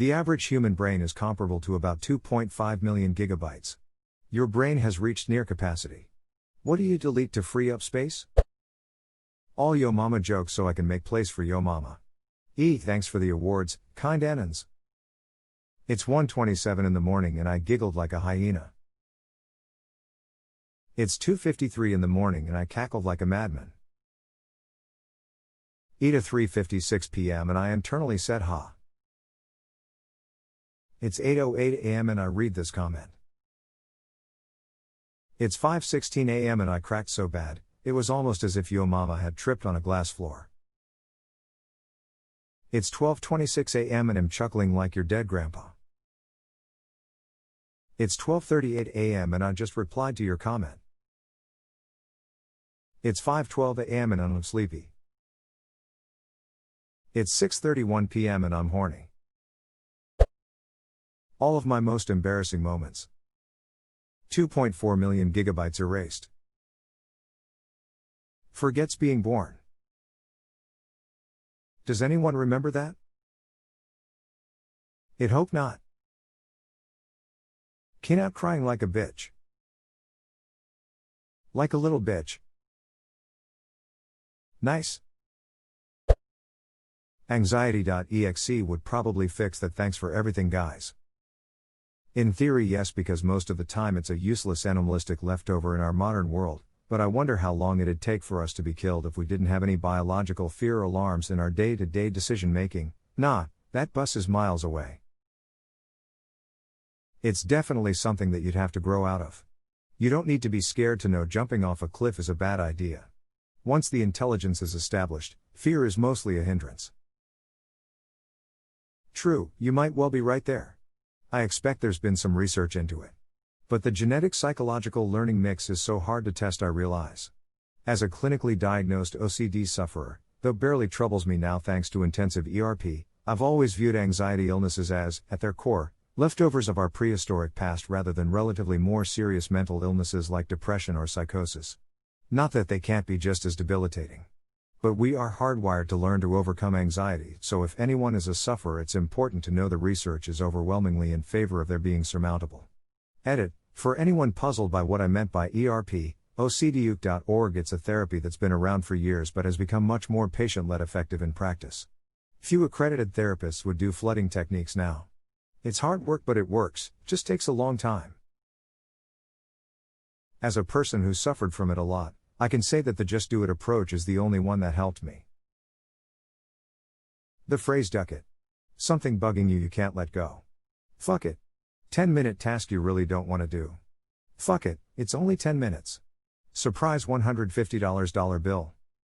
The average human brain is comparable to about 2.5 million gigabytes. Your brain has reached near capacity. What do you delete to free up space? All Yo Mama jokes so I can make place for Yo Mama. Thanks for the awards, kind Anons. It's 1:27 in the morning and I giggled like a hyena. It's 2:53 in the morning and I cackled like a madman. At 3:56 p.m. and I internally said ha. It's 8:08 a.m. and I read this comment. It's 5:16 a.m. and I cracked so bad, it was almost as if Yo Mama had tripped on a glass floor. It's 12:26 a.m. and I'm chuckling like your dead grandpa. It's 12:38 a.m. and I just replied to your comment. It's 5:12 a.m. and I'm sleepy. It's 6:31 p.m. and I'm horny. All of my most embarrassing moments. 2.4 million gigabytes erased. Forgets being born. Does anyone remember that? I'd hope not. Kin out crying like a bitch. Like a little bitch. Nice. Anxiety.exe would probably fix that. Thanks for everything, guys. In theory, yes, because most of the time it's a useless animalistic leftover in our modern world, but I wonder how long it'd take for us to be killed if we didn't have any biological fear alarms in our day-to-day decision making. Nah, that bus is miles away. It's definitely something that you'd have to grow out of. You don't need to be scared to know jumping off a cliff is a bad idea. Once the intelligence is established, fear is mostly a hindrance. True, you might well be right there. I expect there's been some research into it. But the genetic psychological learning mix is so hard to test, I realize. As a clinically diagnosed OCD sufferer, though barely troubles me now thanks to intensive ERP, I've always viewed anxiety illnesses as, at their core, leftovers of our prehistoric past rather than relatively more serious mental illnesses like depression or psychosis. Not that they can't be just as debilitating. But we are hardwired to learn to overcome anxiety, so if anyone is a sufferer, it's important to know the research is overwhelmingly in favor of their being surmountable. Edit. For anyone puzzled by what I meant by ERP, OCDUke.org, it's a therapy that's been around for years but has become much more patient-led effective in practice. Few accredited therapists would do flooding techniques now. It's hard work, but it works, just takes a long time. As a person who suffered from it a lot, I can say that the just do it approach is the only one that helped me. The phrase duck it. Something bugging you can't let go. Fuck it. 10-minute task you really don't want to do. Fuck it, it's only 10 minutes. Surprise $150 dollar bill.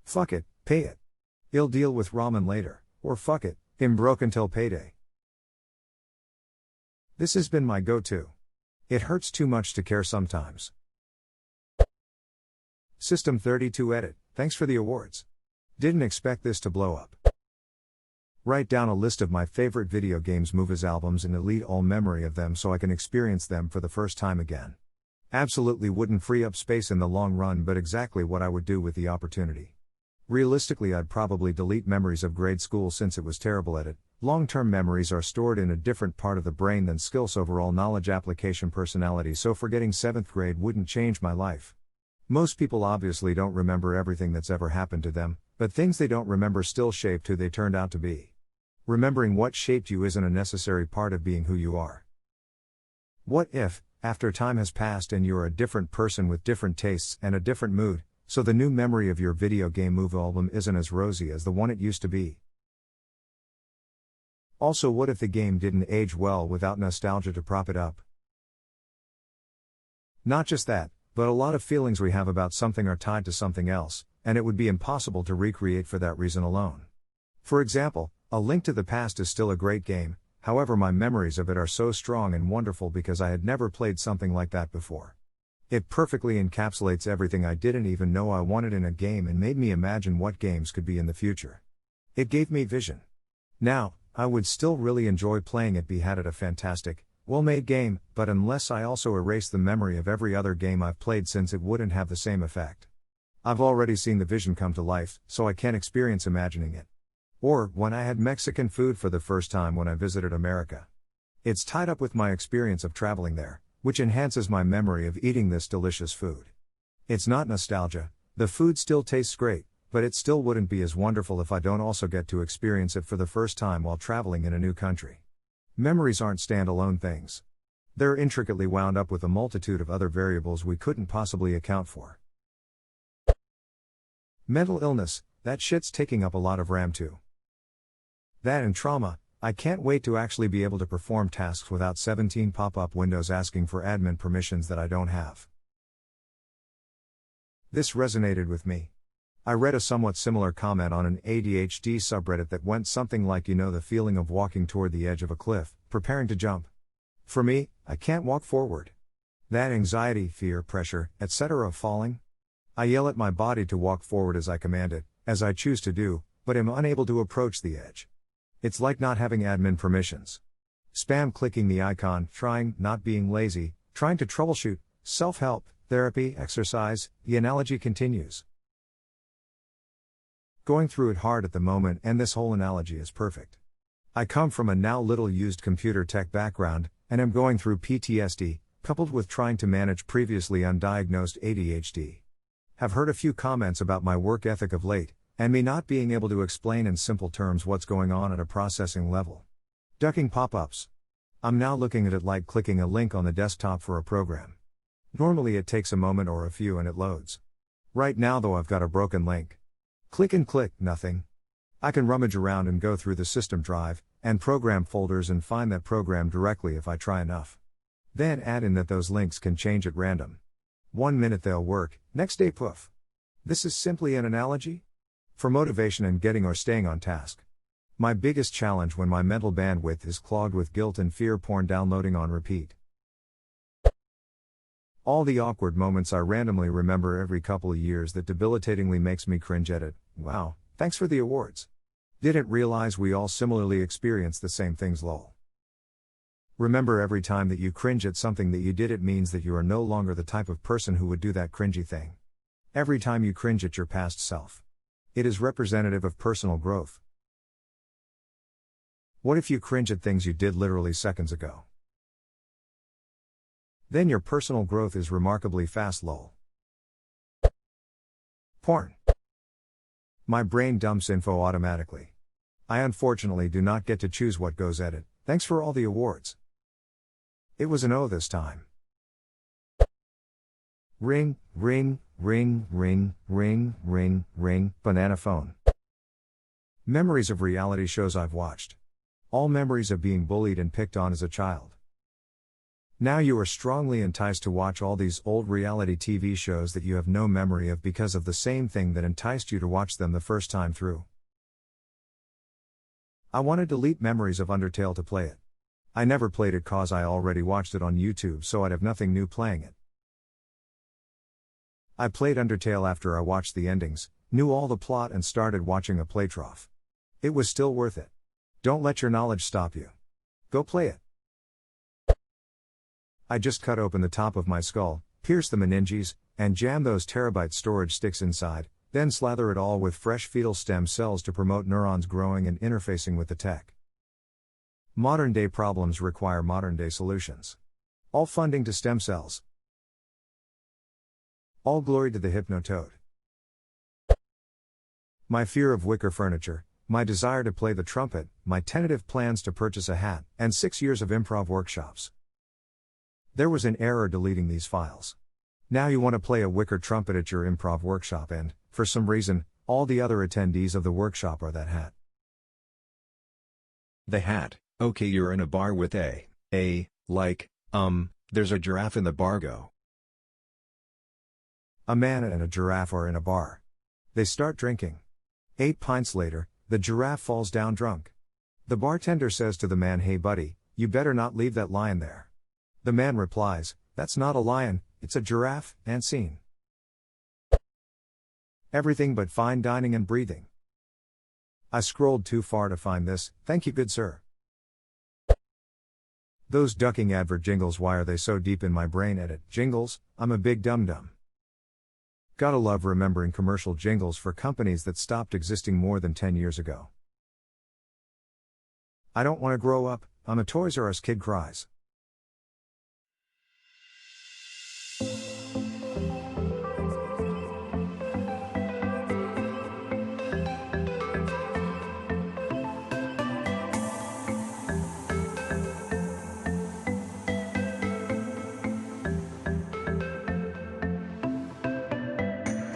Fuck it, pay it. I'll deal with ramen later, or fuck it, I'm broke until payday. This has been my go-to. It hurts too much to care sometimes. System 32 Edit, thanks for the awards. Didn't expect this to blow up. Write down a list of my favorite video games movies albums and delete all memory of them so I can experience them for the first time again. Absolutely wouldn't free up space in the long run, but exactly what I would do with the opportunity. Realistically, I'd probably delete memories of grade school since it was terrible at it. Long-term memories are stored in a different part of the brain than skills, overall knowledge, application, personality, so forgetting 7th grade wouldn't change my life. Most people obviously don't remember everything that's ever happened to them, but things they don't remember still shaped who they turned out to be. Remembering what shaped you isn't a necessary part of being who you are. What if, after time has passed and you're a different person with different tastes and a different mood, so the new memory of your video game movie album isn't as rosy as the one it used to be? Also, what if the game didn't age well without nostalgia to prop it up? Not just that, but a lot of feelings we have about something are tied to something else, and it would be impossible to recreate for that reason alone. For example, A Link to the Past is still a great game, however my memories of it are so strong and wonderful because I had never played something like that before. It perfectly encapsulates everything I didn't even know I wanted in a game and made me imagine what games could be in the future. It gave me vision. Now, I would still really enjoy playing it, had it a fantastic, well-made game, but unless I also erase the memory of every other game I've played since, it wouldn't have the same effect. I've already seen the vision come to life, so I can't experience imagining it. Or, when I had Mexican food for the first time when I visited America. It's tied up with my experience of traveling there, which enhances my memory of eating this delicious food. It's not nostalgia, the food still tastes great, but it still wouldn't be as wonderful if I don't also get to experience it for the first time while traveling in a new country. Memories aren't standalone things. They're intricately wound up with a multitude of other variables we couldn't possibly account for. Mental illness, that shit's taking up a lot of RAM too. That and trauma, I can't wait to actually be able to perform tasks without 17 pop-up windows asking for admin permissions that I don't have. This resonated with me. I read a somewhat similar comment on an ADHD subreddit that went something like, the feeling of walking toward the edge of a cliff, preparing to jump. For me, I can't walk forward. That anxiety, fear, pressure, etc. of falling. I yell at my body to walk forward as I command it, as I choose to do, but am unable to approach the edge. It's like not having admin permissions. Spam clicking the icon, trying, not being lazy, trying to troubleshoot, self-help, therapy, exercise, the analogy continues. Going through it hard at the moment, and this whole analogy is perfect. I come from a now little used computer tech background, and am going through PTSD, coupled with trying to manage previously undiagnosed ADHD. Have heard a few comments about my work ethic of late, and me not being able to explain in simple terms what's going on at a processing level. Ducking pop-ups. I'm now looking at it like clicking a link on the desktop for a program. Normally it takes a moment or a few and it loads. Right now though I've got a broken link. Click and click, nothing. I can rummage around and go through the system drive, and program folders and find that program directly if I try enough. Then add in that those links can change at random. 1 minute they'll work, next day poof. This is simply an analogy? For motivation and getting or staying on task. My biggest challenge when my mental bandwidth is clogged with guilt and fear porn downloading on repeat. All the awkward moments I randomly remember every couple of years that debilitatingly makes me cringe at it. Wow, thanks for the awards. Didn't realize we all similarly experience the same things lol. Remember, every time that you cringe at something that you did, it means that you are no longer the type of person who would do that cringy thing. Every time you cringe at your past self, it is representative of personal growth. What if you cringe at things you did literally seconds ago? Then your personal growth is remarkably fast lol. Porn. My brain dumps info automatically. I unfortunately do not get to choose what goes at it. Thanks for all the awards. It was an O this time. Ring, ring, ring, ring, ring, ring, ring, banana phone. Memories of reality shows I've watched. All memories of being bullied and picked on as a child. Now you are strongly enticed to watch all these old reality TV shows that you have no memory of because of the same thing that enticed you to watch them the first time through. I want to delete memories of Undertale to play it. I never played it cause I already watched it on YouTube, so I'd have nothing new playing it. I played Undertale after I watched the endings, knew all the plot and started watching a playtrough. It was still worth it. Don't let your knowledge stop you. Go play it. I just cut open the top of my skull, pierce the meninges, and jam those terabyte storage sticks inside, then slather it all with fresh fetal stem cells to promote neurons growing and interfacing with the tech. Modern day problems require modern day solutions. All funding to stem cells. All glory to the Hypnotoad. My fear of wicker furniture, my desire to play the trumpet, my tentative plans to purchase a hat, and 6 years of improv workshops. There was an error deleting these files. Now you want to play a wicker trumpet at your improv workshop and, for some reason, all the other attendees of the workshop are that hat. The hat. Okay, you're in a bar with there's a giraffe in the bar go. A man and a giraffe are in a bar. They start drinking. 8 pints later, the giraffe falls down drunk. The bartender says to the man, "Hey buddy, you better not leave that lion there." The man replies, "That's not a lion, it's a giraffe," and scene. Everything but fine dining and breathing. I scrolled too far to find this, thank you good sir. Those ducking advert jingles, why are they so deep in my brain? Edit, jingles, I'm a big dum-dum. Gotta love remembering commercial jingles for companies that stopped existing more than 10 years ago. I don't want to grow up, I'm a Toys R Us kid cries.